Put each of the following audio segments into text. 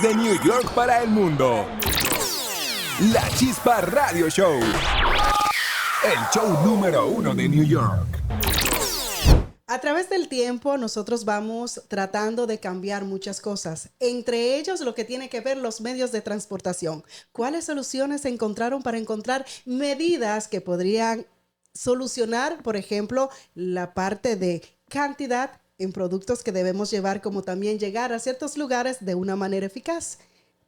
Desde New York para el mundo. La Chispa Radio Show. El show número 1 de New York. A través del tiempo nosotros vamos tratando de cambiar muchas cosas, entre ellos lo que tiene que ver los medios de transportación. ¿Cuáles soluciones se encontraron para encontrar medidas que podrían solucionar, por ejemplo, la parte de cantidad en productos que debemos llevar, como también llegar a ciertos lugares de una manera eficaz?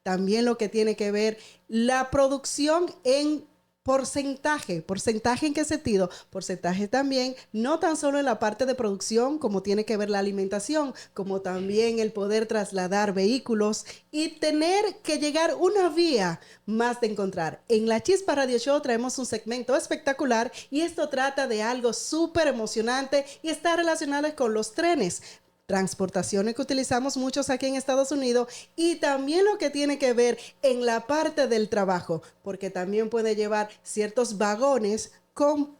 También lo que tiene que ver la producción en porcentaje. ¿Porcentaje en qué sentido? Porcentaje también, no tan solo en la parte de producción, como tiene que ver la alimentación, como también el poder trasladar vehículos y tener que llegar una vía más de encontrar. En la Chispa Radio Show traemos un segmento espectacular y esto trata de algo súper emocionante y está relacionado con los trenes. Transportaciones que utilizamos muchos aquí en Estados Unidos y también lo que tiene que ver en la parte del trabajo, porque también puede llevar ciertos vagones con,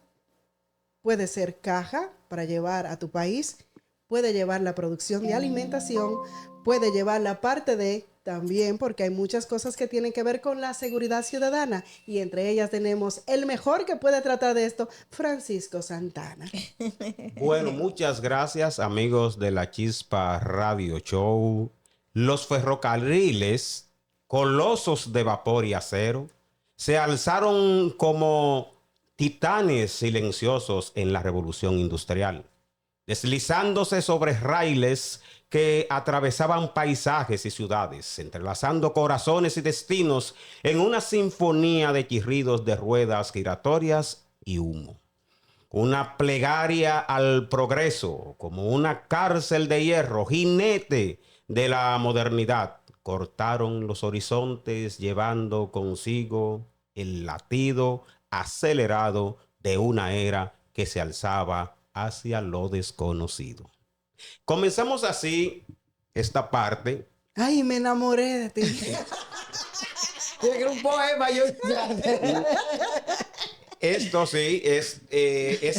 puede ser caja para llevar a tu país, puede llevar la producción de alimentación, puede llevar la parte de también, porque hay muchas cosas que tienen que ver con la seguridad ciudadana y entre ellas tenemos el mejor que puede tratar de esto, Francisco Santana. Bueno, muchas gracias, amigos de la Chispa Radio Show. Los ferrocarriles, colosos de vapor y acero, se alzaron como titanes silenciosos en la revolución industrial, deslizándose sobre raíles que atravesaban paisajes y ciudades, entrelazando corazones y destinos en una sinfonía de chirridos de ruedas giratorias y humo. Una plegaria al progreso, como una cárcel de hierro, jinete de la modernidad. Cortaron los horizontes llevando consigo el latido acelerado de una era que se alzaba hacia lo desconocido. Comenzamos así esta parte. Ay, me enamoré de ti. Tiene un poema. Esto sí es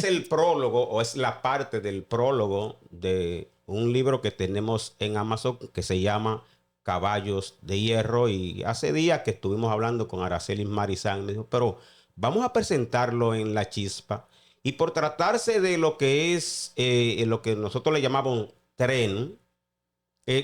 el prólogo o es la parte del prólogo de un libro que tenemos en Amazon que se llama Caballos de Hierro, y hace días que estuvimos hablando con Araceli Marizán, me dijo, pero vamos a presentarlo en La Chispa, y por tratarse de lo que es lo que nosotros le llamamos tren,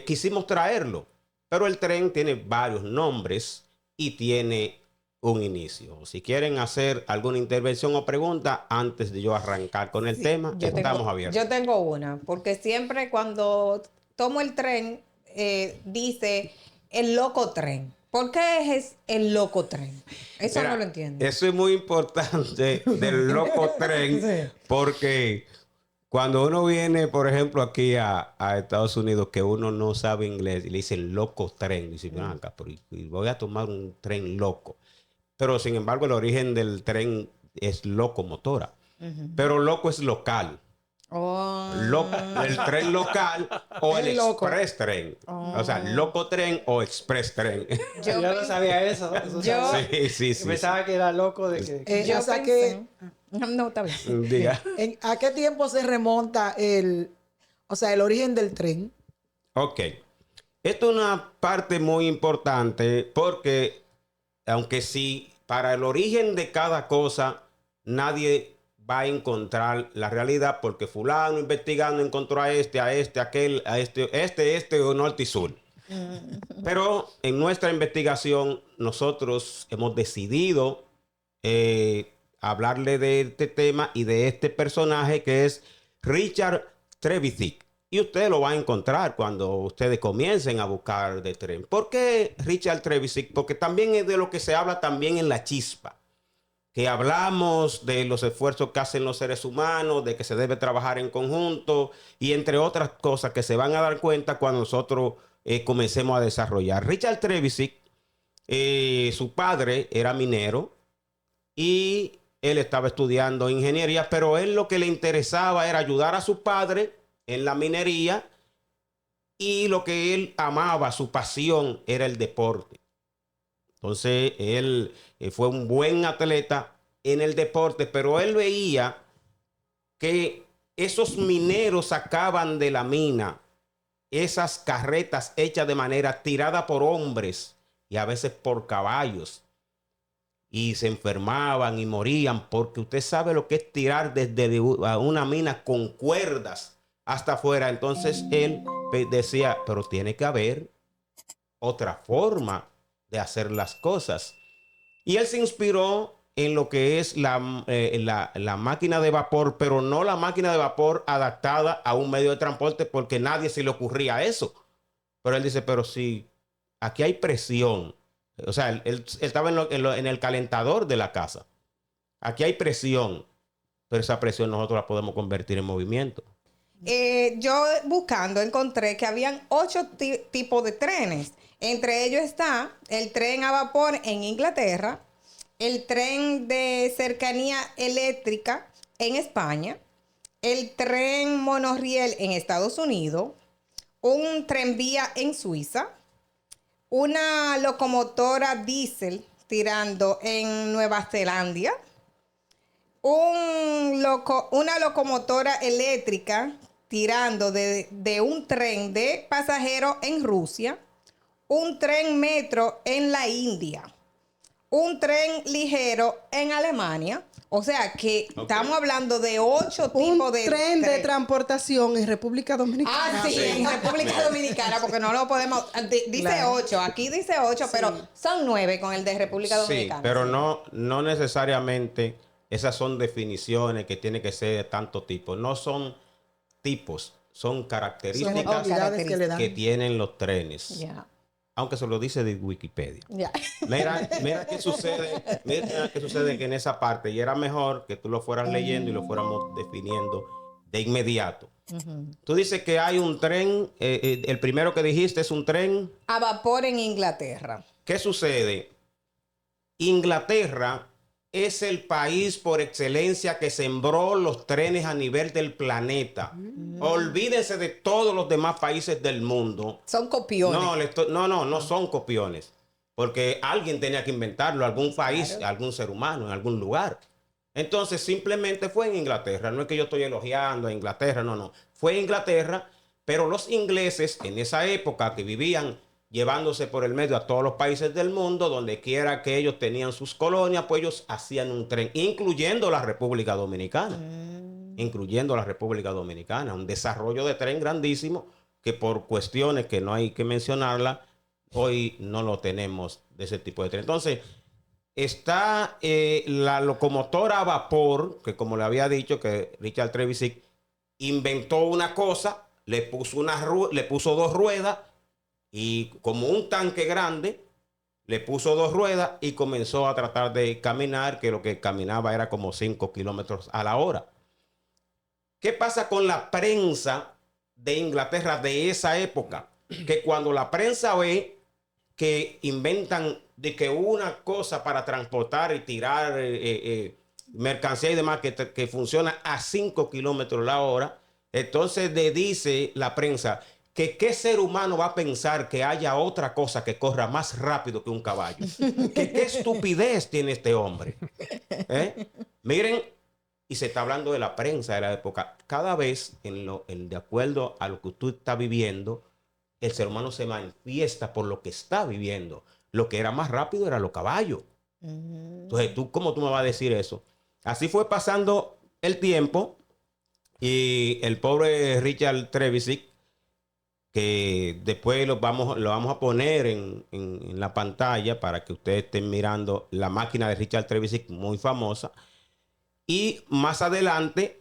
quisimos traerlo, pero el tren tiene varios nombres y tiene un inicio. Si quieren hacer alguna intervención o pregunta antes de yo arrancar con el tema, estamos abiertos. Yo tengo una, porque siempre cuando tomo el tren, dice el loco tren. ¿Por qué es el loco tren? Eso Mira, no lo entiendo. Eso es muy importante del loco tren, Sí. porque cuando uno viene, por ejemplo, aquí a Estados Unidos, que uno no sabe inglés y le dicen loco tren, dice, ven acá, pero voy a tomar un tren loco. Pero sin embargo, el origen del tren es locomotora. Pero loco es local. Oh. El tren local o el loco. express tren. O sea, loco tren o express tren. Yo no sabía eso. Yo- Sí. Pensaba que era loco de que... Yo O sea pensé- No, está bien. Diga. ¿A qué tiempo se remonta el origen del tren? Ok. Esto es una parte muy importante porque, aunque sí, para el origen de cada cosa, nadie va a encontrar la realidad, porque fulano investigando encontró a este, aquel, a este, o norte y sur. Pero en nuestra investigación, nosotros hemos decidido hablarle de este tema y de este personaje que es Richard Trevithick. Y usted lo va a encontrar cuando ustedes comiencen a buscar de tren. ¿Por qué Richard Trevithick? Porque también es de lo que se habla también en La Chispa. Que hablamos de los esfuerzos que hacen los seres humanos, de que se debe trabajar en conjunto y entre otras cosas que se van a dar cuenta cuando nosotros comencemos a desarrollar. Richard Trevithick, su padre era minero y él estaba estudiando ingeniería, pero él lo que le interesaba era ayudar a su padre en la minería, y lo que él amaba, su pasión, era el deporte. Entonces, él fue un buen atleta en el deporte, pero él veía que esos mineros sacaban de la mina esas carretas hechas de manera tirada por hombres y a veces por caballos. Y se enfermaban y morían, porque usted sabe lo que es tirar desde una mina con cuerdas hasta afuera. Entonces él decía, pero tiene que haber otra forma de hacer las cosas. Y él se inspiró en lo que es la máquina de vapor, pero no la máquina de vapor adaptada a un medio de transporte, porque nadie se le ocurría eso. Pero él dice, pero si aquí hay presión, o sea, él estaba en el calentador de la casa. Aquí hay presión, pero esa presión nosotros la podemos convertir en movimiento. Yo buscando encontré que habían 8 tipos de trenes. Entre ellos está el tren a vapor en Inglaterra, el tren de cercanía eléctrica en España, el tren monorriel en Estados Unidos, un tranvía en Suiza, una locomotora diésel tirando en Nueva Zelanda, una locomotora eléctrica tirando de un tren de pasajeros en Rusia, un tren metro en la India, un tren ligero en Alemania. O sea que estamos hablando de 8 tipos de tren de transportación en República Dominicana. Ah, sí, en República Dominicana, porque no lo podemos. Dice Claro. 8, aquí dice 8, Sí. pero son 9 con el de República Dominicana. Sí, pero no necesariamente esas son definiciones que tiene que ser de tanto tipo. No son tipos, son características Son habilidades que le dan. que tienen los trenes. Ya, Aunque se lo dice de Wikipedia. ya. Mira qué sucede. Mira qué sucede que en esa parte, y era mejor que tú lo fueras leyendo y lo fuéramos definiendo de inmediato. Tú dices que hay un tren, el primero que dijiste es un tren. A vapor en Inglaterra. ¿Qué sucede? Inglaterra es el país por excelencia que sembró los trenes a nivel del planeta. Olvídense de todos los demás países del mundo. Son copiones. No son copiones. Porque alguien tenía que inventarlo, algún país, Claro. algún ser humano, en algún lugar. Entonces simplemente fue en Inglaterra. No es que yo estoy elogiando a Inglaterra, no. Fue en Inglaterra, pero los ingleses en esa época que vivían llevándose por el medio a todos los países del mundo, donde quiera que ellos tenían sus colonias, pues ellos hacían un tren, incluyendo la República Dominicana. Incluyendo la República Dominicana. Un desarrollo de tren grandísimo que por cuestiones que no hay que mencionarla, hoy no lo tenemos de ese tipo de tren. Entonces, está la locomotora a vapor, que como le había dicho, que Richard Trevisick inventó una cosa, le puso 2 ruedas y como un tanque grande, le puso 2 ruedas y comenzó a tratar de caminar, que lo que caminaba era como 5 kilómetros a la hora. ¿Qué pasa con la prensa de Inglaterra de esa época? Que cuando la prensa ve que inventan de que una cosa para transportar y tirar mercancía y demás que funciona a 5 kilómetros la hora, entonces le dice la prensa que qué ser humano va a pensar que haya otra cosa que corra más rápido que un caballo. Que qué estupidez tiene este hombre. Miren, y se está hablando de la prensa de la época. Cada vez, de acuerdo a lo que tú estás viviendo, el ser humano se manifiesta por lo que está viviendo. Lo que era más rápido era los caballos. Entonces, ¿cómo tú me vas a decir eso? Así fue pasando el tiempo y el pobre Richard Trevisick, que después lo vamos a poner en la pantalla para que ustedes estén mirando la máquina de Richard Trevisick, muy famosa. Y más adelante,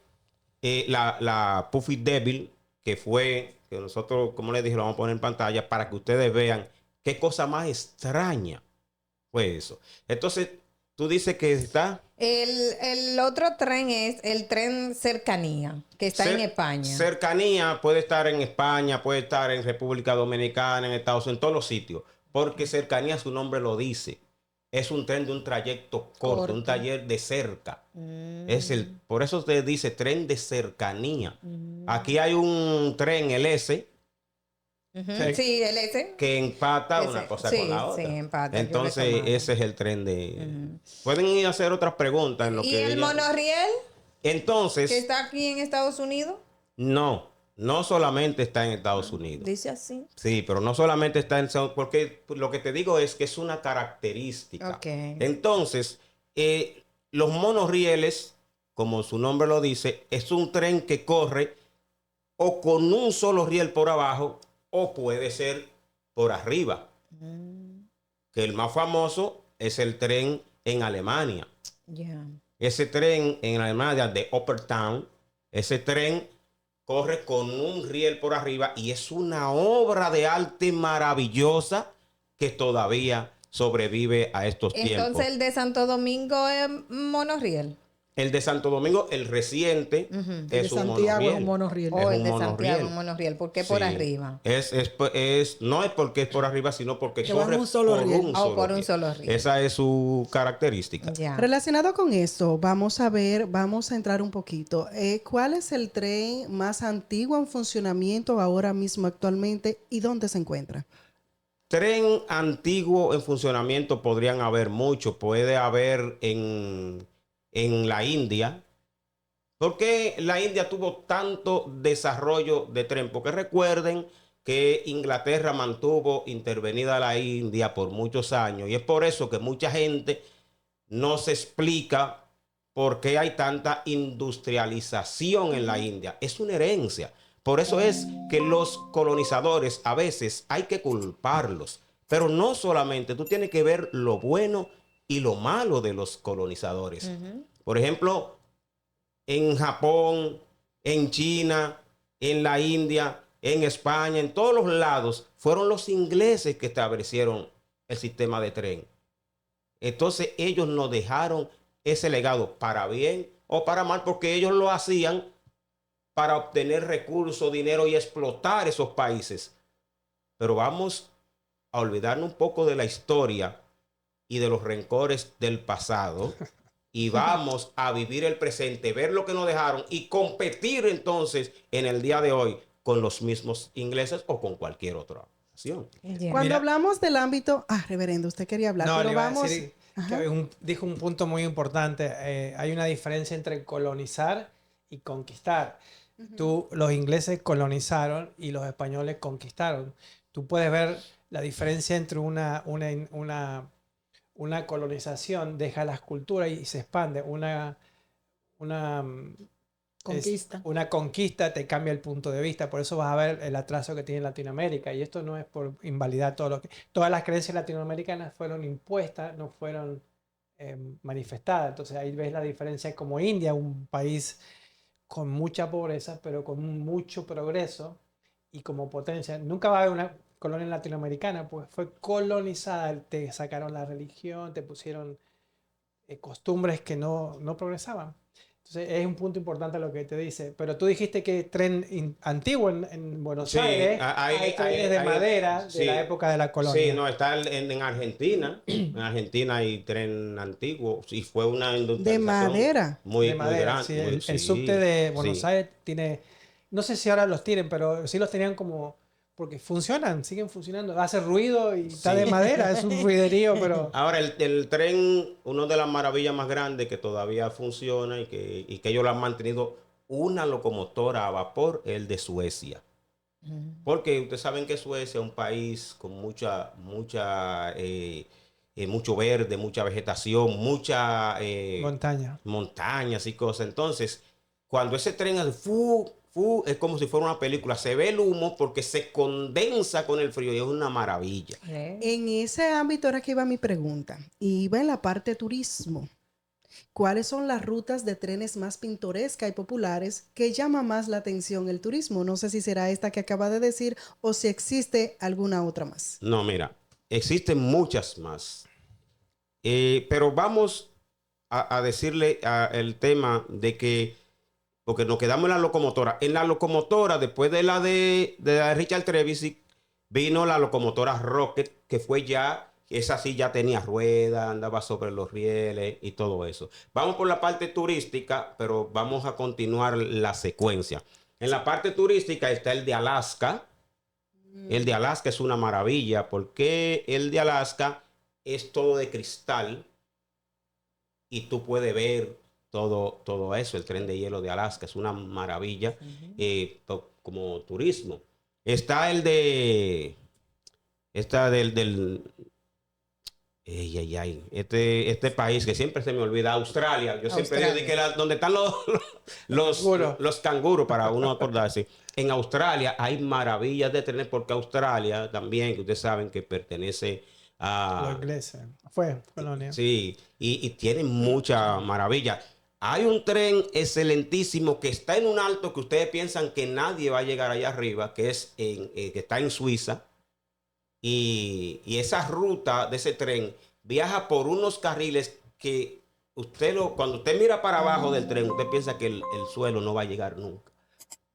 la Puffy Devil, que nosotros, como les dije, lo vamos a poner en pantalla para que ustedes vean qué cosa más extraña fue eso. Entonces, tú dices que está... El otro tren es el tren cercanía, que está en España. Cercanía puede estar en España, puede estar en República Dominicana, en Estados Unidos, en todos los sitios. Porque cercanía, su nombre lo dice. Es un tren de un trayecto corto. Un taller de cerca. Por eso se dice tren de cercanía. Aquí hay un tren, el S, Sí, el S. que empata Ese, una cosa sí, con la otra. sí, empata. Entonces, Yo le ese es el tren de... Pueden ir a hacer otras preguntas en lo ¿Y que el ella- monorriel Entonces, que está aquí en Estados Unidos? no. no solamente está en Estados Unidos. Dice así. Sí, pero no solamente está en... Porque lo que te digo es que es una característica. Ok. Entonces, los monorrieles, como su nombre lo dice, es un tren que corre o con un solo riel por abajo o puede ser por arriba. Que el más famoso es el tren en Alemania. Ya. Ese tren en Alemania de Uppertown, ese tren corre con un riel por arriba y es una obra de arte maravillosa que todavía sobrevive a estos tiempos. Entonces el de Santo Domingo es monorriel. El de Santo Domingo, el reciente, El es de un Santiago monorriel. es un monorriel. O Es el un de monorriel. Santiago, un monorriel. ¿Por qué por Sí. arriba? No es porque es por arriba, sino porque Que va en corre un solo por riel. un Oh, solo por un riel. solo riel. Esa es su característica. Ya. Relacionado con esto, vamos a entrar un poquito. ¿Cuál es el tren más antiguo en funcionamiento ahora mismo actualmente y dónde se encuentra? Tren antiguo en funcionamiento podrían haber muchos. Puede haber en la India. ¿Por qué la India tuvo tanto desarrollo de tren? Porque recuerden que Inglaterra mantuvo intervenida la India por muchos años y es por eso que mucha gente no se explica por qué hay tanta industrialización en la India. Es una herencia. Por eso es que los colonizadores a veces hay que culparlos. Pero no solamente, tú tienes que ver lo bueno y lo malo de los colonizadores. Por ejemplo, en Japón, en China, en la India, en España, en todos los lados, fueron los ingleses que establecieron el sistema de tren. Entonces ellos nos dejaron ese legado para bien o para mal, porque ellos lo hacían para obtener recursos, dinero y explotar esos países. Pero vamos a olvidarnos un poco de la historia y de los rencores del pasado y vamos a vivir el presente, ver lo que nos dejaron y competir entonces en el día de hoy con los mismos ingleses o con cualquier otra nación. Ya. Cuando Mira. hablamos del ámbito... reverendo, usted quería hablar, No, pero le iba vamos... a decir Ajá. que dijo un punto muy importante. Hay una diferencia entre colonizar y conquistar. Los ingleses colonizaron y los españoles conquistaron. Tú puedes ver la diferencia entre una colonización, deja las culturas y se expande. Una Conquista. una conquista te cambia el punto de vista. Por eso vas a ver el atraso que tiene Latinoamérica. Y esto no es por invalidar todas las creencias latinoamericanas fueron impuestas, no fueron manifestadas. Entonces ahí ves la diferencia, como India, un país con mucha pobreza, pero con mucho progreso y como potencia. Nunca va a haber una colonia latinoamericana, pues fue colonizada, te sacaron la religión, te pusieron costumbres que no progresaban. Entonces es un punto importante lo que te dice. Pero tú dijiste que tren antiguo en Buenos Sí, Aires, hay trenes de madera de sí. la época de la colonia. Sí, no, está en Argentina. En Argentina hay tren antiguo. Sí, fue una industrialización madera. muy, De muy madera, grande. sí, muy- el sí, subte de Buenos sí. Aires tiene, no sé si ahora los tienen, pero sí los tenían como, porque funcionan, siguen funcionando, hace ruido y está de madera, es un ruiderío, pero Ahora, el tren, una de las maravillas más grandes que todavía funciona y que ellos lo han mantenido, una locomotora a vapor, el de Suecia. Porque ustedes saben que Suecia es un país con mucho verde, mucha vegetación, montañas y cosas. Entonces, cuando ese tren hace es como si fuera una película. Se ve el humo porque se condensa con el frío y es una maravilla. En ese ámbito era que iba mi pregunta. Y iba en la parte turismo. ¿Cuáles son las rutas de trenes más pintorescas y populares que llama más la atención el turismo? No sé si será esta que acaba de decir o si existe alguna otra más. No, mira, existen muchas más. Pero vamos a decirle el tema de que, porque nos quedamos en la locomotora. En la locomotora, después de la de Richard Trevisi, vino la locomotora Rocket, que fue esa sí ya tenía ruedas, andaba sobre los rieles y todo eso. Vamos por la parte turística, pero vamos a continuar la secuencia. En la parte turística está el de Alaska. El de Alaska es una maravilla porque el de Alaska es todo de cristal y tú puedes ver todo eso. El tren de hielo de Alaska es una maravilla. como turismo. Está el de... Está del este país que siempre se me olvida, Australia. Yo siempre digo de que donde están los canguros, para uno acordarse. En Australia hay maravillas de trenes, porque Australia también, que ustedes saben que pertenece a... Los ingleses. Fue colonia. Sí, y tiene mucha maravilla. Hay un tren excelentísimo que está en un alto que ustedes piensan que nadie va a llegar allá arriba, que es que está en Suiza. Y esa ruta de ese tren viaja por unos carriles que cuando usted mira para abajo del tren, usted piensa que el suelo no va a llegar nunca.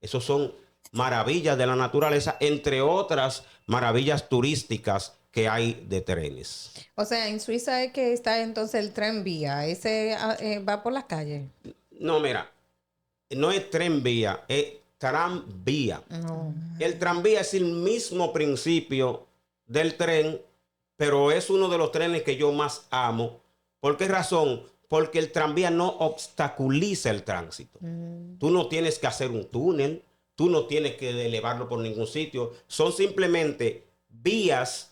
Esos son maravillas de la naturaleza, entre otras maravillas turísticas que hay de trenes. O sea, en Suiza es que está entonces el tren vía. Ese va por las calles. No, mira, no es tren vía, es tranvía. No. El tranvía es el mismo principio del tren, pero es uno de los trenes que yo más amo. ¿Por qué razón? Porque el tranvía no obstaculiza el tránsito. Tú no tienes que hacer un túnel, tú no tienes que elevarlo por ningún sitio. Son simplemente vías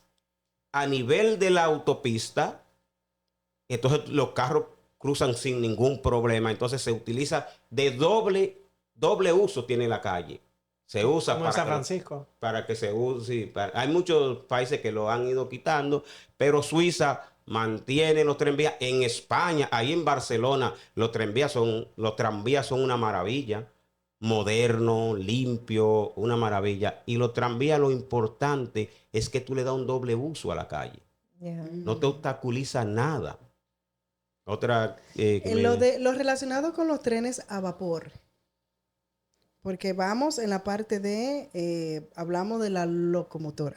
a nivel de la autopista. Entonces los carros cruzan sin ningún problema. Entonces se utiliza de doble uso, tiene la calle. Se usa como en San Francisco. Para que se use. Sí, hay muchos países que lo han ido quitando, pero Suiza mantiene los tranvías. En España, ahí en Barcelona, los tranvías son una maravilla. Moderno, limpio, una maravilla. Y los tranvías, lo importante es que tú le das un doble uso a la calle. Yeah. No te obstaculiza nada. Otra... lo relacionado con los trenes a vapor. Porque vamos en la parte de, hablamos de la locomotora.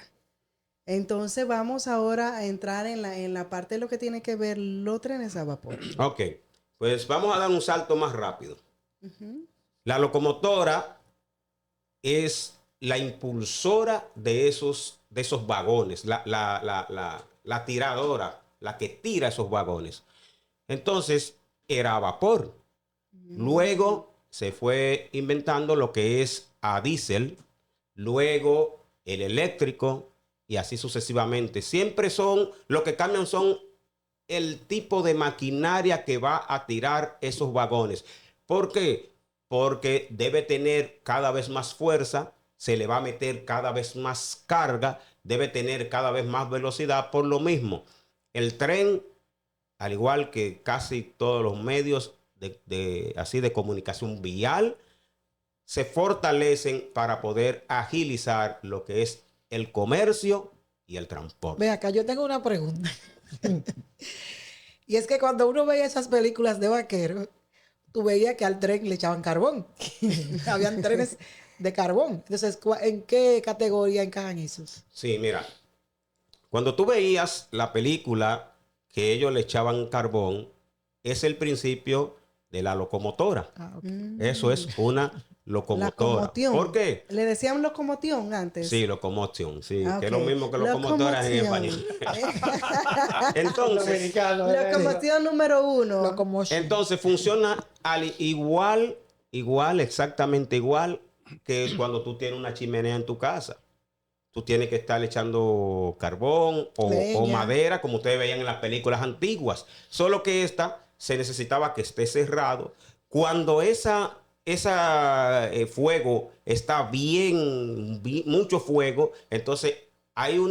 Entonces vamos ahora a entrar en la parte de lo que tiene que ver los trenes a vapor. Ok, pues vamos a dar un salto más rápido. La locomotora es la impulsora de esos vagones, la tiradora, la que tira esos vagones. Entonces era a vapor. Luego se fue inventando lo que es a diésel, luego el eléctrico y así sucesivamente. Siempre lo que cambian son el tipo de maquinaria que va a tirar esos vagones. ¿Por qué? Porque debe tener cada vez más fuerza, se le va a meter cada vez más carga, debe tener cada vez más velocidad. Por lo mismo, el tren, al igual que casi todos los medios de comunicación vial, se fortalecen para poder agilizar lo que es el comercio y el transporte. Ve acá, yo tengo una pregunta. Y es que cuando uno veía esas películas de vaqueros, tú veías que al tren le echaban carbón. Habían trenes de carbón. Entonces, ¿en qué categoría encajan esos? Sí, mira, cuando tú veías la película que ellos le echaban carbón, es el principio de la locomotora. Okay. Eso es una locomotora. Locomoción. ¿Por qué? ¿Le decían locomoción antes? Sí, locomoción, sí, Ah, que es ok. lo mismo que locomotora en español. Entonces, Dominicano, Locomoción número 1. Locomotion. entonces funciona igual, exactamente igual que cuando tú tienes una chimenea en tu casa. Tú tienes que estar echando carbón o Leña. madera, como ustedes veían en las películas antiguas. Solo que esta se necesitaba que esté cerrado. Cuando fuego está bien, mucho fuego, entonces hay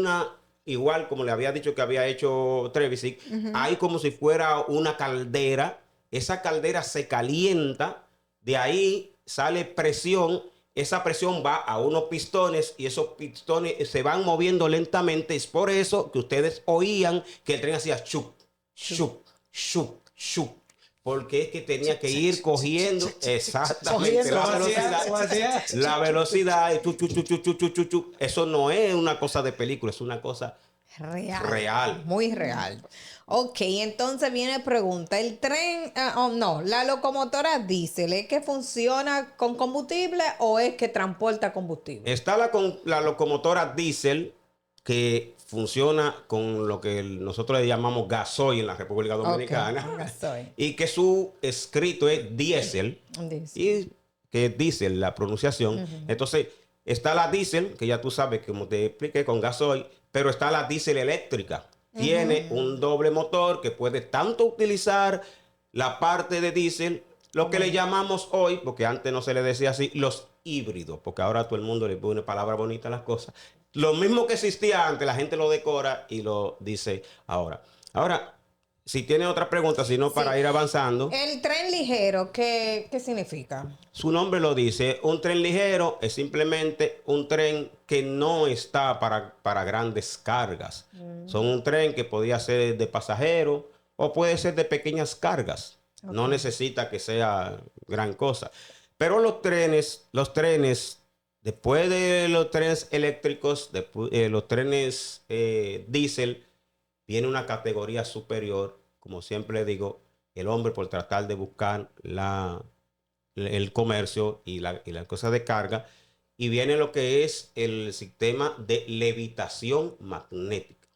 igual como le había dicho que había hecho Trevisic, hay como si fuera una caldera. Esa caldera se calienta, de ahí sale presión. Esa presión va a unos pistones y esos pistones se van moviendo lentamente. Es por eso que ustedes oían que el tren hacía chup, chup, chup, chup. Porque es que tenía que ir cogiendo exactamente la velocidad. Eso no es una cosa de película, es una cosa real. Muy real. Ok, entonces viene pregunta. El tren, la locomotora diésel, ¿es que funciona con combustible o es que transporta combustible? Está la locomotora diésel que funciona con lo que nosotros le llamamos gasoil en la República Dominicana. Ok, gasoil. Y que su escrito es diésel. Diésel. Y que es diésel la pronunciación. Entonces, Está la diésel, que ya tú sabes, como te expliqué, con gasoil, pero está la diésel eléctrica. Tiene un doble motor que puede tanto utilizar la parte de diésel, lo que le llamamos hoy, porque antes no se le decía así, los híbridos, porque ahora todo el mundo le pone palabra bonita a las cosas. Lo mismo que existía antes, la gente lo decora y lo dice ahora. Ahora, si tiene otra pregunta, si no, para ir avanzando. El tren ligero, ¿qué significa? Su nombre lo dice, un tren ligero es simplemente un tren que no está para grandes cargas. Son un tren que podía ser de pasajeros o puede ser de pequeñas cargas. No necesita que sea gran cosa. Pero los trenes, después de los trenes eléctricos, los trenes diésel, viene una categoría superior. Como siempre digo, el hombre por tratar de buscar el comercio y la cosa de carga, y viene lo que es el sistema de levitación magnética.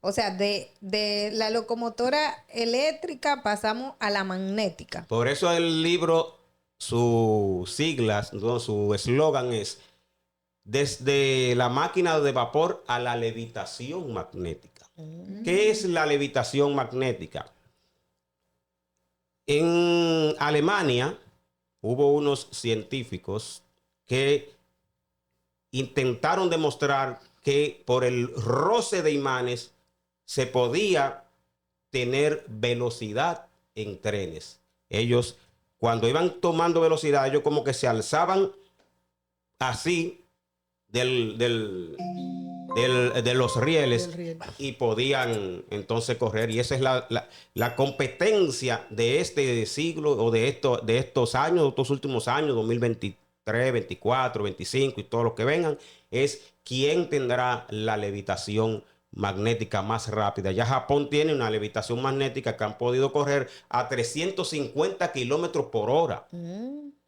O sea, de la locomotora eléctrica pasamos a la magnética. Por eso el libro, sus siglas, ¿no? Su eslogan es desde la máquina de vapor a la levitación magnética. ¿Qué es la levitación magnética? En Alemania hubo unos científicos que intentaron demostrar que por el roce de imanes se podía tener velocidad en trenes. Ellos, cuando iban tomando velocidad, ellos como que se alzaban así de los rieles y podían entonces correr. Y esa es la competencia de este siglo o de estos años, de estos últimos años, 2023, 24, 25 y todos los que vengan, es quién tendrá la levitación magnética más rápida. Ya Japón tiene una levitación magnética que han podido correr a 350 kilómetros por hora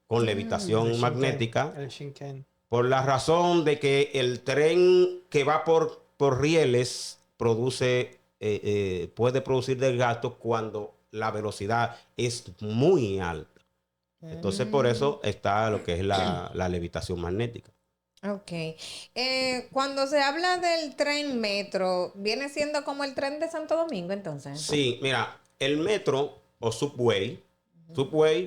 con levitación magnética. El Shinken. Por la razón de que el tren que va por rieles puede producir desgaste cuando la velocidad es muy alta. Entonces, por eso está lo que es la levitación magnética. Ok. Cuando se habla del tren metro, ¿viene siendo como el tren de Santo Domingo entonces? Sí, mira, el metro o subway,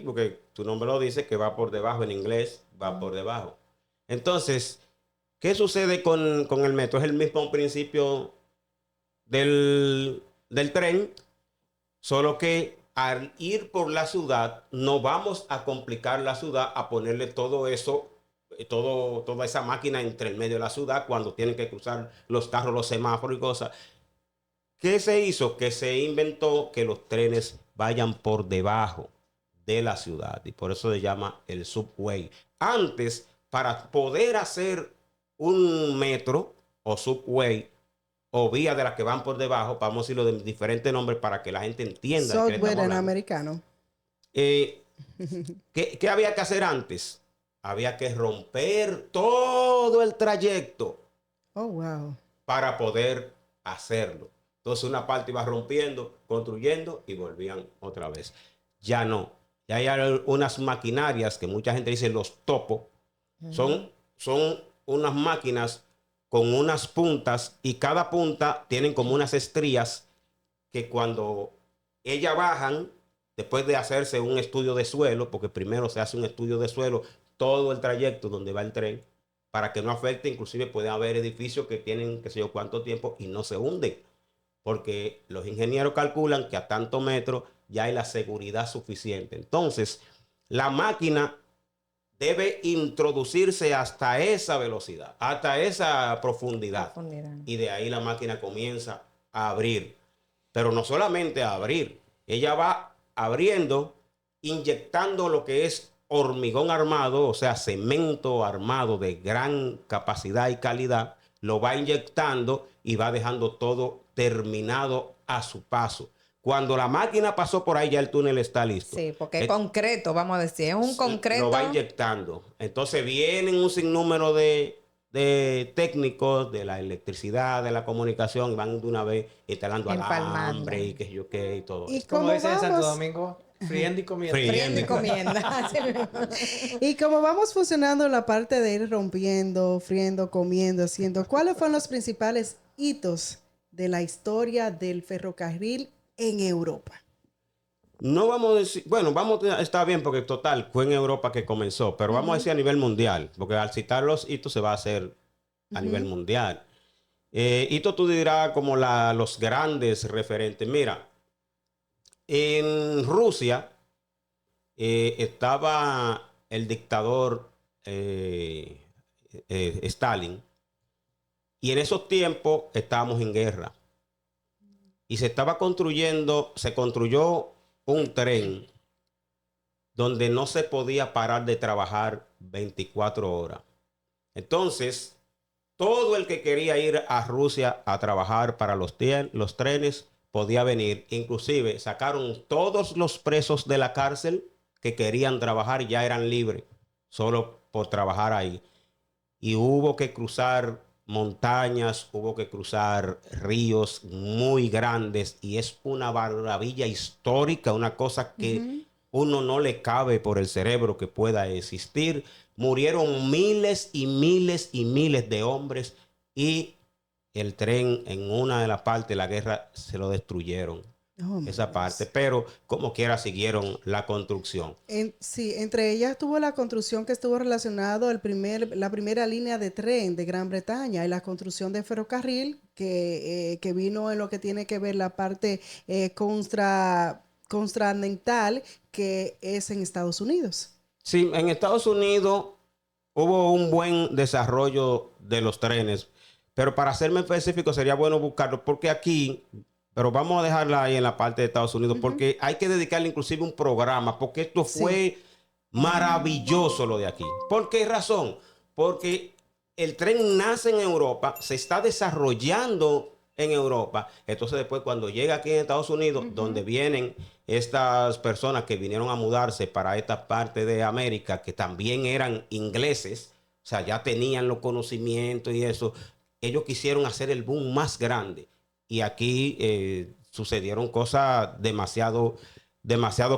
porque su nombre lo dice, que va por debajo en inglés, va por debajo. Entonces, ¿qué sucede con el metro? Es el mismo principio del tren, solo que al ir por la ciudad, no vamos a complicar la ciudad a ponerle todo eso, toda esa máquina entre el medio de la ciudad cuando tienen que cruzar los carros, los semáforos y cosas. ¿Qué se hizo? Que se inventó que los trenes vayan por debajo de la ciudad y por eso se llama el subway. Antes, para poder hacer un metro o subway o vía de las que van por debajo, vamos a decirlo de diferentes nombres para que la gente entienda. Software en americano. ¿Qué había que hacer antes? Había que romper todo el trayecto Oh, wow. para poder hacerlo. Entonces una parte iba rompiendo, construyendo y volvían otra vez. Ya no. Ya hay unas maquinarias que mucha gente dice los topos. Son unas máquinas con unas puntas y cada punta tienen como unas estrías que cuando ellas bajan, después de hacerse un estudio de suelo, porque primero se hace un estudio de suelo, todo el trayecto donde va el tren, para que no afecte, inclusive puede haber edificios que tienen qué sé yo cuánto tiempo y no se hunden, porque los ingenieros calculan que a tantos metros ya hay la seguridad suficiente. Entonces, la máquina debe introducirse hasta esa velocidad, hasta esa profundidad. Y de ahí la máquina comienza a abrir. Pero no solamente a abrir, ella va abriendo, inyectando lo que es hormigón armado, o sea, cemento armado de gran capacidad y calidad, lo va inyectando y va dejando todo terminado a su paso. Cuando la máquina pasó por ahí, ya el túnel está listo. Sí, porque es concreto, vamos a decir, es un concreto. Lo va inyectando. Entonces vienen un sinnúmero de técnicos de la electricidad, de la comunicación, y van de una vez instalando alambre y qué sé yo qué y todo. ¿Y eso. Como cómo dice en Santo vamos? Domingo, Friendo y comiendo. Friendo y comiendo. Y como vamos funcionando en la parte de ir rompiendo, friendo, comiendo, haciendo, ¿cuáles fueron los principales hitos de la historia del ferrocarril en Europa? No vamos a decir, bueno, está bien porque total, fue en Europa que comenzó, pero vamos a decir a nivel mundial, porque al citar los hitos se va a hacer a nivel mundial. Hito tú dirás como los grandes referentes. Mira, en Rusia estaba el dictador Stalin, y en esos tiempos estábamos en guerra. Y se construyó un tren donde no se podía parar de trabajar 24 horas. Entonces, todo el que quería ir a Rusia a trabajar para los trenes podía venir. Inclusive sacaron todos los presos de la cárcel que querían trabajar, ya eran libres solo por trabajar ahí. Y hubo que cruzar montañas, hubo que cruzar ríos muy grandes, y es una maravilla histórica, una cosa que uno no le cabe por el cerebro que pueda existir. Murieron miles y miles y miles de hombres, y el tren en una de las partes de la guerra se lo destruyeron. Esa parte, pero como quiera siguieron la construcción. Sí, entre ellas tuvo la construcción que estuvo relacionado la primera línea de tren de Gran Bretaña y la construcción de ferrocarril que vino en lo que tiene que ver la parte continental, que es en Estados Unidos. Sí, en Estados Unidos hubo un buen desarrollo de los trenes, pero para serme específico sería bueno buscarlo, porque aquí... Pero vamos a dejarla ahí en la parte de Estados Unidos, porque hay que dedicarle inclusive un programa, porque esto fue maravilloso lo de aquí. ¿Por qué razón? Porque el tren nace en Europa, se está desarrollando en Europa. Entonces después cuando llega aquí en Estados Unidos, donde vienen estas personas que vinieron a mudarse para esta parte de América, que también eran ingleses, o sea, ya tenían los conocimientos y eso, ellos quisieron hacer el boom más grande. Y aquí sucedieron cosas demasiado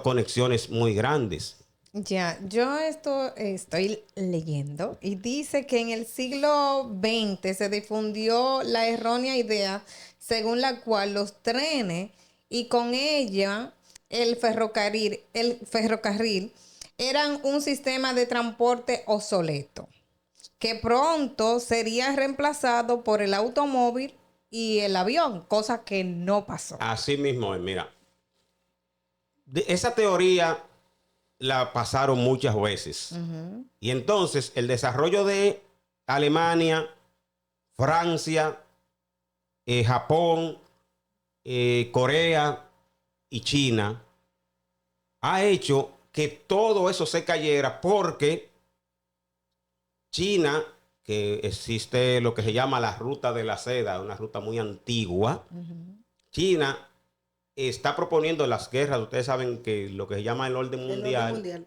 conexiones muy grandes. Ya, yo estoy leyendo y dice que en el siglo XX se difundió la errónea idea según la cual los trenes y con ella el ferrocarril eran un sistema de transporte obsoleto, que pronto sería reemplazado por el automóvil y el avión, cosa que no pasó. Así mismo es, mira. Esa teoría la pasaron muchas veces. Y entonces el desarrollo de Alemania, Francia, Japón, Corea y China ha hecho que todo eso se cayera, porque China, que existe lo que se llama la ruta de la seda, una ruta muy antigua. China está proponiendo las guerras. Ustedes saben que lo que se llama el orden mundial,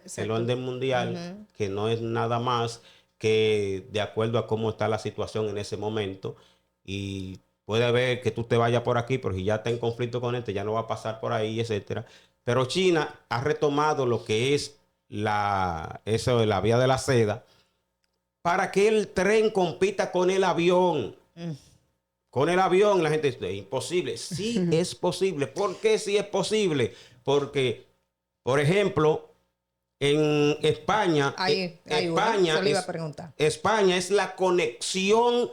que no es nada más que de acuerdo a cómo está la situación en ese momento. Y puede haber que tú te vayas por aquí, pero si ya está en conflicto con este, ya no va a pasar por ahí, etcétera. Pero China ha retomado lo que es eso de la vía de la seda, para que el tren compita con el avión. Con el avión, la gente dice, es imposible. Sí, es posible. ¿Por qué sí es posible? Por ejemplo, en España, España es la conexión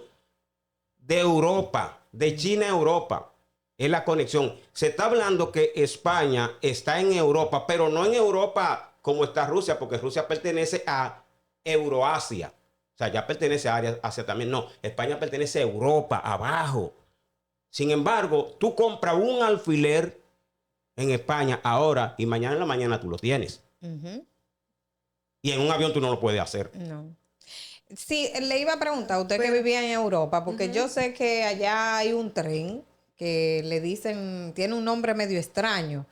de Europa, de China a Europa. Es la conexión. Se está hablando que España está en Europa, pero no en Europa como está Rusia, porque Rusia pertenece a Euroasia. O sea, ya pertenece a Asia también. No, España pertenece a Europa, abajo. Sin embargo, tú compras un alfiler en España ahora y mañana en la mañana tú lo tienes. Y en un avión tú no lo puedes hacer. No. Sí, le iba a preguntar a usted que vivía en Europa, porque yo sé que allá hay un tren que le dicen, tiene un nombre medio extraño.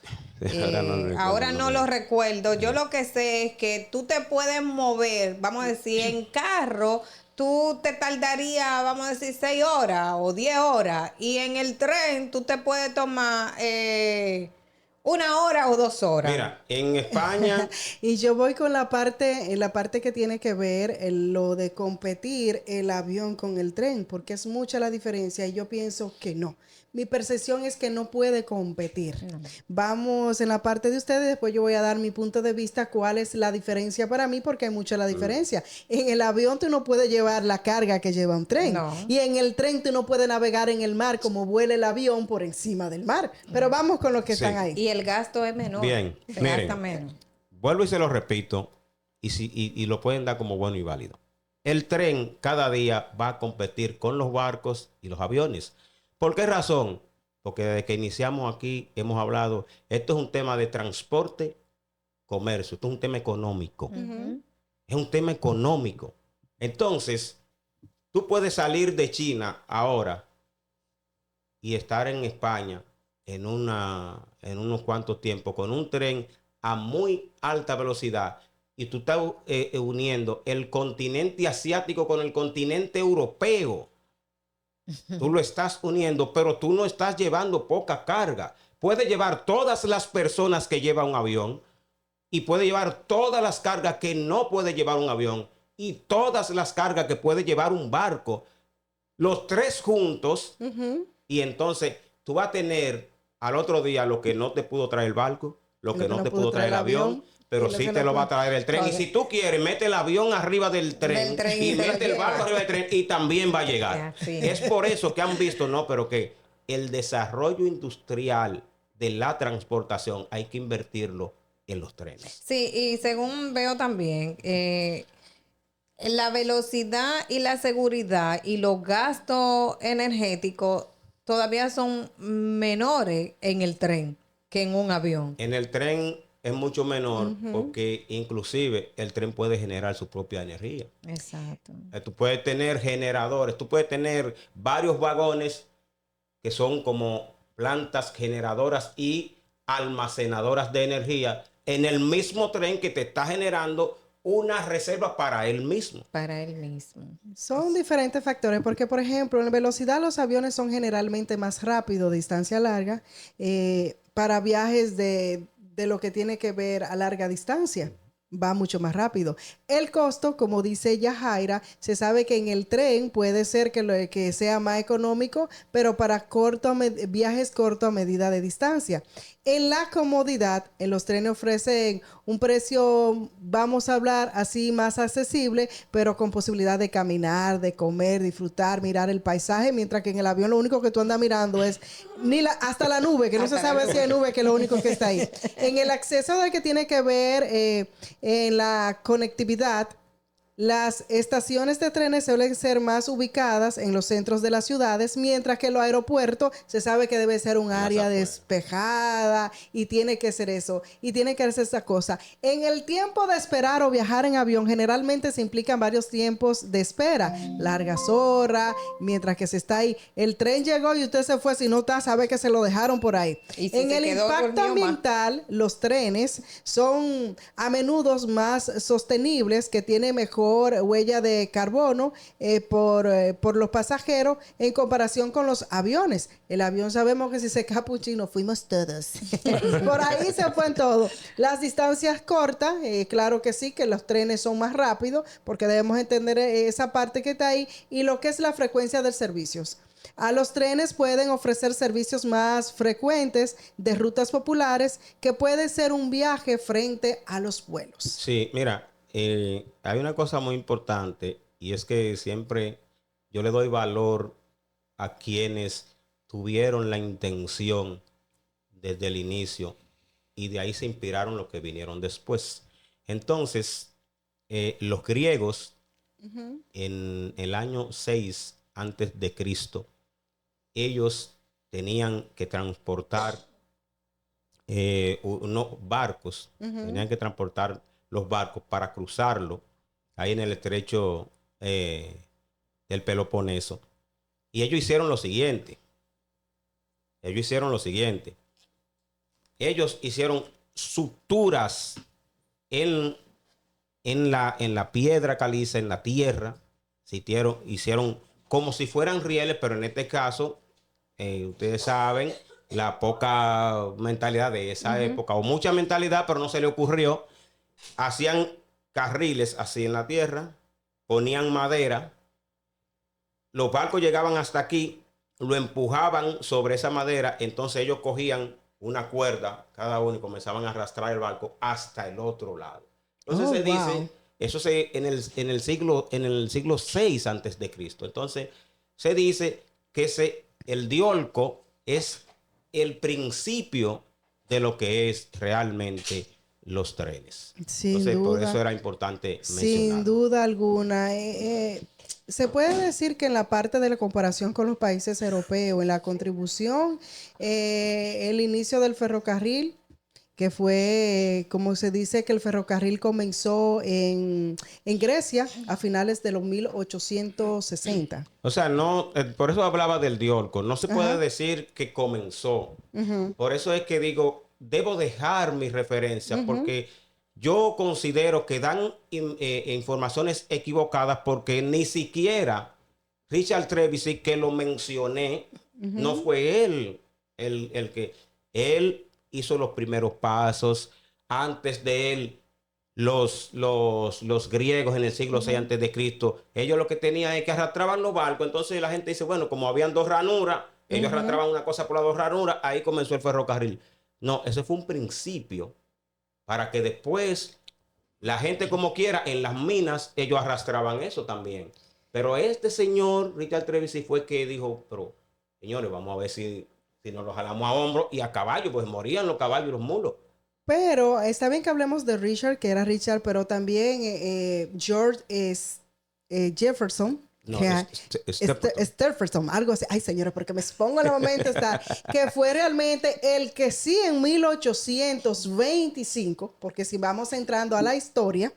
Ahora no lo recuerdo. Yo lo que sé es que tú te puedes mover, vamos a decir, en carro, tú te tardarías, vamos a decir, 6 horas o 10 horas. Y en el tren tú te puedes tomar 1 hora o 2 horas. Mira, en España, Y yo voy con la parte que tiene que ver lo de competir el avión con el tren, porque es mucha la diferencia y yo pienso que no. Mi percepción es que no puede competir. No. Vamos en la parte de ustedes, después yo voy a dar mi punto de vista, cuál es la diferencia para mí, porque hay mucha la diferencia. En el avión tú no puedes llevar la carga que lleva un tren. No. Y en el tren tú no puedes navegar en el mar como vuela el avión por encima del mar. Pero vamos con los que Sí. están ahí. Y el gasto es menor. Bien, Se miren. gasta menos. vuelvo y se lo repito, y lo pueden dar como bueno y válido. El tren cada día va a competir con los barcos y los aviones. ¿Por qué razón? Porque desde que iniciamos aquí hemos hablado, esto es un tema de transporte, comercio, esto es un tema económico. Ujú. Es un tema económico. Entonces, tú puedes salir de China ahora y estar en España en unos cuantos tiempos con un tren a muy alta velocidad y tú estás uniendo el continente asiático con el continente europeo. Tú lo estás uniendo, pero tú no estás llevando poca carga. Puedes llevar todas las personas que lleva un avión y puede llevar todas las cargas que no puede llevar un avión y todas las cargas que puede llevar un barco. Los tres juntos. Ujú. Y entonces tú vas a tener al otro día lo que no te pudo traer el barco, lo que no te pudo traer el avión, pero y lo sí que te no lo va a pudo- traer el tren. Y si tú quieres, mete el avión arriba del tren, Del tren y y te lo mete el lleva. barco arriba del tren y también va a llegar. Ya, sí. Es por eso que han visto, no, pero que el desarrollo industrial de la transportación hay que invertirlo en los trenes. Sí, y según veo también, la velocidad y la seguridad y los gastos energéticos todavía son menores en el tren que en un avión. En el tren es mucho menor porque inclusive el tren puede generar su propia energía. Exacto. Tú puedes tener generadores, tú puedes tener varios vagones que son como plantas generadoras y almacenadoras de energía en el mismo tren que te está generando una reserva para él mismo. Para él mismo. Son diferentes factores, porque por ejemplo, en velocidad los aviones son generalmente más rápidos, distancia larga, para viajes de lo que tiene que ver a larga distancia. Va mucho más rápido. El costo, como dice Yajaira, se sabe que en el tren puede ser que sea más económico, pero para viajes cortos a medida de distancia. En la comodidad, en los trenes ofrecen un precio, vamos a hablar así, más accesible, pero con posibilidad de caminar, de comer, disfrutar, mirar el paisaje, mientras que en el avión lo único que tú andas mirando es hasta la nube, que no se sabe si hay nube, que es lo único que está ahí. En el acceso del que tiene que ver en la conectividad, las estaciones de trenes suelen ser más ubicadas en los centros de las ciudades, mientras que los aeropuertos se sabe que debe ser un área despejada y tiene que ser eso, y tiene que hacer esa cosa. En el tiempo de esperar o viajar en avión, generalmente se implican varios tiempos de espera, largas horas, mientras que se está ahí. El tren llegó y usted se fue, si no está, sabe que se lo dejaron por ahí. Y si En se el quedó impacto dormido más. ambiental, los trenes son a menudo más sostenibles, que tienen mejor huella de carbono por los pasajeros en comparación con los aviones. El avión sabemos que si se capuchino fuimos todos. Por ahí se fue en todo. Las distancias cortas, claro que sí, que los trenes son más rápidos, porque debemos entender esa parte que está ahí, y lo que es la frecuencia de servicios. A los trenes pueden ofrecer servicios más frecuentes de rutas populares, que puede ser un viaje frente a los vuelos. Sí, mira, hay una cosa muy importante y es que siempre yo le doy valor a quienes tuvieron la intención desde el inicio y de ahí se inspiraron los que vinieron después. Entonces, los griegos en el año 6 antes de Cristo, ellos tenían que transportar unos barcos, tenían que transportar los barcos para cruzarlo ahí en el estrecho del Peloponeso. Y ellos hicieron lo siguiente. Ellos hicieron suturas en la piedra caliza, en la tierra. Hicieron como si fueran rieles, pero en este caso, ustedes saben la poca mentalidad de esa época, o mucha mentalidad, pero no se le ocurrió. Hacían carriles así en la tierra, ponían madera, los barcos llegaban hasta aquí, lo empujaban sobre esa madera, entonces ellos cogían una cuerda cada uno y comenzaban a arrastrar el barco hasta el otro lado. Entonces Oh, se wow. dice, eso se en el siglo 6 antes de Cristo. Entonces se dice que el diolco es el principio de lo que es realmente los trenes. Sin Entonces, por duda. eso era importante Sin mencionarlo. duda alguna. Se puede decir que en la parte de la comparación con los países europeos, en la contribución, el inicio del ferrocarril, que fue, como se dice, que el ferrocarril comenzó en Grecia a finales de los 1860. O sea, no, por eso hablaba del diolco. No se puede Ajá. decir que comenzó. Ujú. Por eso es que digo, debo dejar mi referencia porque yo considero que dan informaciones equivocadas porque ni siquiera Richard Trevisi, que lo mencioné, no fue él el que... Él hizo los primeros pasos. Antes de él, los griegos en el siglo 6 antes de Cristo, ellos lo que tenían es que arrastraban los barcos. Entonces la gente dice, bueno, como habían dos ranuras, ellos arrastraban una cosa por las dos ranuras, ahí comenzó el ferrocarril. No, ese fue un principio para que después la gente como quiera, en las minas, ellos arrastraban eso también. Pero este señor, Richard Trevisi, fue que dijo, pero señores, vamos a ver si nos lo jalamos a hombros y a caballo, pues morían los caballos y los mulos. Pero está bien que hablemos de Richard, que era Richard, pero también George Jefferson. No, que Stephenson, algo así. Ay, señora, porque me pongo en el momento estar, que fue realmente el que sí en 1825, porque si vamos entrando a la historia,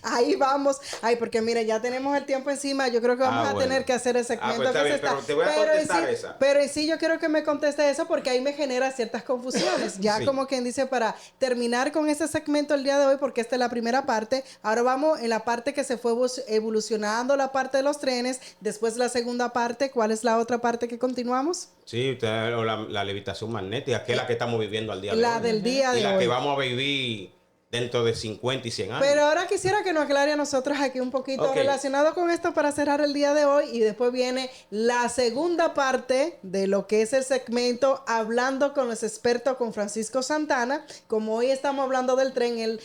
ahí vamos. Ay, porque mire, ya tenemos el tiempo encima. Yo creo que vamos a bueno. tener que hacer el segmento Pues está que bien, se está. pero te voy a en contestar sí, esa. pero en sí yo quiero que me conteste eso porque ahí me genera ciertas confusiones. Ya Sí. como quien dice, para terminar con ese segmento el día de hoy, porque esta es la primera parte. Ahora vamos en la parte que se fue evolucionando, la parte de los trenes. Después la segunda parte. ¿Cuál es la otra parte que continuamos? Sí, o la levitación magnética, que es la que estamos viviendo al día de La hoy. del día Y de la hoy. que vamos a vivir dentro de 50 y 100 años. Pero ahora quisiera que nos aclare a nosotros aquí un poquito Ok. relacionado con esto para cerrar el día de hoy, y después viene la segunda parte de lo que es el segmento hablando con los expertos con Francisco Santana. Como hoy estamos hablando del tren, él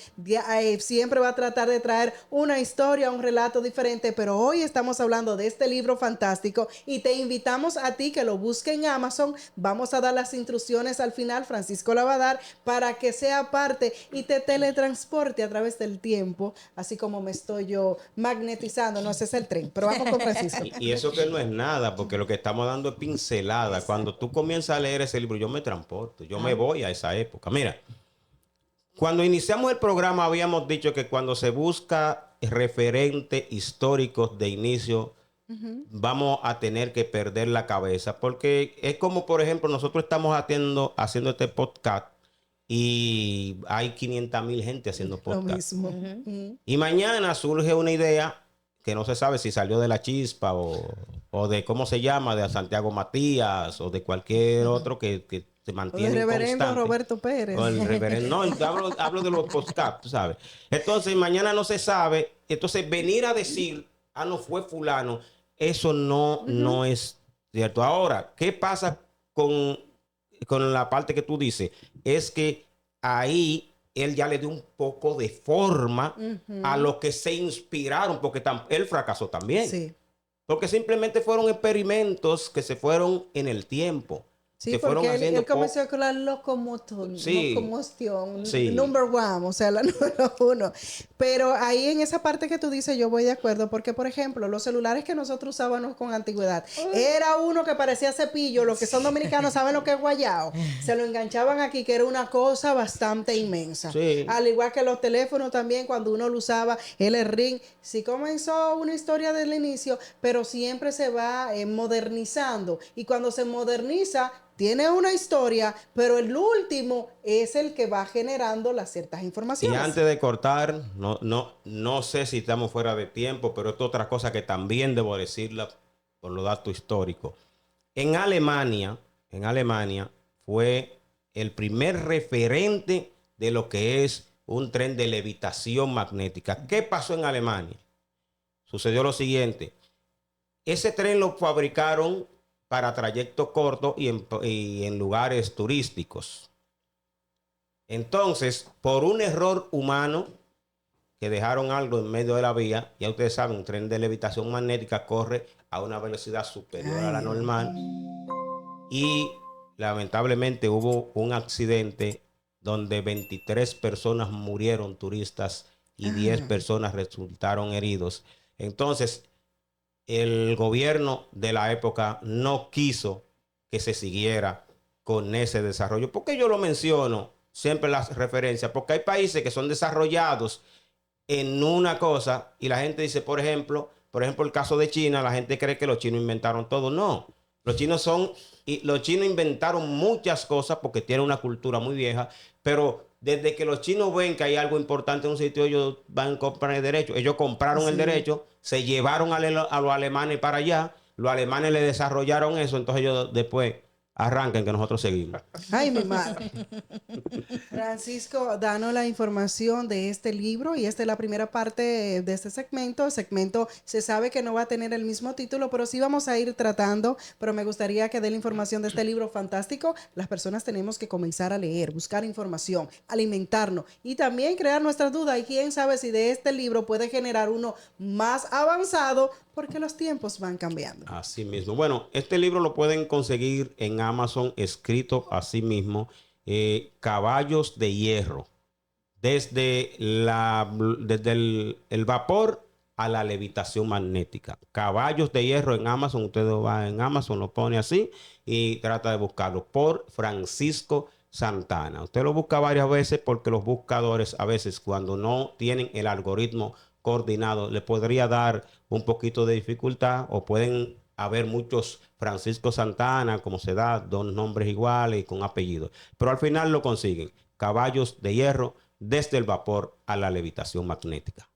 siempre va a tratar de traer una historia, un relato diferente, pero hoy estamos hablando de este libro fantástico y te invitamos a ti que lo busques en Amazon. Vamos a dar las instrucciones al final, Francisco la va a dar para que sea parte y te teletransporte a través del tiempo, así como me estoy yo magnetizando. No, ese es el tren, pero vamos con Francisco. Y eso que no es nada, porque lo que estamos dando es pincelada. Cuando tú comienzas a leer ese libro, yo me transporto, yo me voy a esa época. Mira, cuando iniciamos el programa habíamos dicho que cuando se busca referentes históricos de inicio, vamos a tener que perder la cabeza, porque es como, por ejemplo, nosotros estamos haciendo este podcast y hay 500,000 gente haciendo Lo podcast. mismo. Ujú. Y mañana surge una idea que no se sabe si salió de la Chispa o de cómo se llama, de Santiago Matías o de cualquier otro que se O mantiene del reverendo constante. Roberto Pérez. O el reverendo. No, hablo de los podcasts, tú sabes. Entonces, mañana no se sabe. Entonces, venir a decir, no fue fulano, eso no es cierto. Ahora, ¿qué pasa con la parte que tú dices? Es que ahí él ya le dio un poco de forma a los que se inspiraron, porque él fracasó también. Sí. Porque simplemente fueron experimentos que se fueron en el tiempo. Sí, que fueron porque haciendo él comenzó con la locomoción, Sí. Sí. number one, o sea, la número uno. Pero ahí en esa parte que tú dices, yo voy de acuerdo, porque, por ejemplo, los celulares que nosotros usábamos con antigüedad, era uno que parecía cepillo, los que son dominicanos saben lo que es guayao, se lo enganchaban aquí, que era una cosa bastante inmensa. Sí. Al igual que los teléfonos también, cuando uno lo usaba, el ring, sí comenzó una historia del inicio, pero siempre se va modernizando, y cuando se moderniza, tiene una historia, pero el último es el que va generando las ciertas Y informaciones. antes de cortar, no sé si estamos fuera de tiempo, pero esto es otra cosa que también debo decirla por los datos históricos. En Alemania fue el primer referente de lo que es un tren de levitación magnética. ¿Qué pasó en Alemania? Sucedió lo siguiente. Ese tren lo fabricaron para trayectos cortos y en lugares turísticos. Entonces, por un error humano, que dejaron algo en medio de la vía, ya ustedes saben, un tren de levitación magnética corre a una velocidad superior a la normal. Y lamentablemente hubo un accidente donde 23 personas murieron, turistas, y 10 personas resultaron heridos. Entonces, el gobierno de la época no quiso que se siguiera con ese desarrollo. ¿Por qué yo lo menciono siempre las referencias? Porque hay países que son desarrollados en una cosa y la gente dice, por ejemplo, el caso de China, la gente cree que los chinos inventaron todo. No, los chinos inventaron muchas cosas porque tienen una cultura muy vieja, pero desde que los chinos ven que hay algo importante en un sitio, ellos van a comprar el derecho. Ellos compraron el derecho, se llevaron a los alemanes para allá, los alemanes le desarrollaron eso, entonces ellos después arrancan que nosotros seguimos. Ay, mi madre. Francisco, danos la información de este libro y esta es la primera parte de este segmento. El segmento se sabe que no va a tener el mismo título, pero sí vamos a ir tratando, pero me gustaría que dé la información de este libro fantástico. Las personas tenemos que comenzar a leer, buscar información, alimentarnos y también crear nuestras dudas y quién sabe si de este libro puede generar uno más avanzado porque los tiempos van cambiando. Así mismo. Bueno, este libro lo pueden conseguir en Amazon, escrito así mismo, Caballos de Hierro. Desde el vapor a la levitación magnética. Caballos de Hierro en Amazon. Usted va en Amazon, lo pone así y trata de buscarlo por Francisco Santana. Usted lo busca varias veces porque los buscadores a veces cuando no tienen el algoritmo coordinado le podría dar un poquito de dificultad o pueden haber muchos Francisco Santana, como se da, dos nombres iguales y con apellidos. Pero al final lo consiguen. Caballos de Hierro, desde el vapor a la levitación magnética.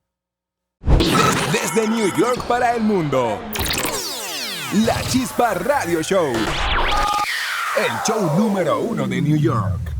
Desde New York para el mundo. La Chispa Radio Show. El show número 1 de New York.